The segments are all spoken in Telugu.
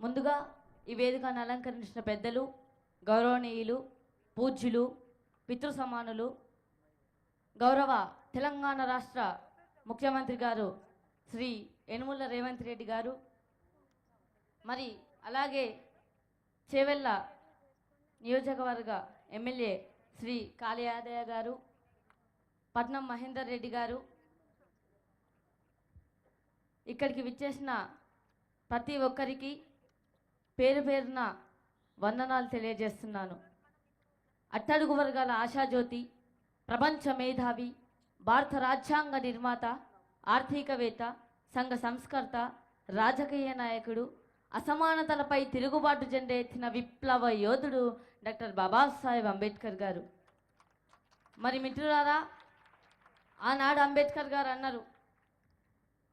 ముందుగా ఈ వేదికను అలంకరించిన పెద్దలు, గౌరవనీయులు, పూజ్యులు, పితృ సమానులు, గౌరవ తెలంగాణ రాష్ట్ర ముఖ్యమంత్రి గారు శ్రీ యనుమల రేవంత్ రెడ్డి గారు, మరి అలాగే చేవెళ్ళ నియోజకవర్గ ఎమ్మెల్యే శ్రీ కాళీ యాదయ్య గారు, పట్నం మహేందర్ రెడ్డి గారు, ఇక్కడికి విచ్చేసిన ప్రతి ఒక్కరికి పేరు పేరున వందనాలు తెలియజేస్తున్నాను. అట్టడుగు వర్గాల ఆశాజ్యోతి, ప్రపంచ మేధావి, భారత రాజ్యాంగ నిర్మాత, ఆర్థికవేత్త, సంఘ సంస్కర్త, రాజకీయ నాయకుడు, అసమానతలపై తిరుగుబాటు జెండా ఎత్తిన విప్లవ యోధుడు డాక్టర్ బాబాసాహెబ్ అంబేద్కర్ గారు. మరి మిత్రులారా, ఆనాడు అంబేద్కర్ గారు అన్నారు,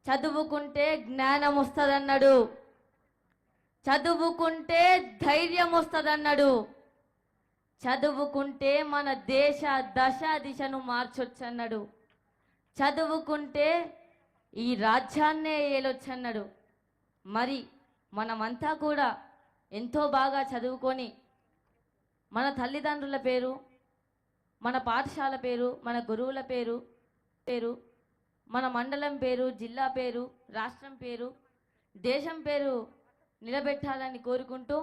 చదువుకుంటే జ్ఞానం వస్తుందన్నాడు, చదువుకుంటే ధైర్యం వస్తుందన్నాడు, చదువుకుంటే మన దేశ దశ దిశను మార్చొచ్చన్నాడు, చదువుకుంటే ఈ రాజ్యాన్నే ఏలొచ్చన్నాడు. మరి మనమంతా కూడా ఎంతో బాగా చదువుకొని మన తల్లిదండ్రుల పేరు, మన పాఠశాల పేరు, మన గురువుల పేరు, మన మండలం పేరు, జిల్లా పేరు, రాష్ట్రం పేరు, దేశం పేరు నిలబెట్టాలని కోరుకుంటూ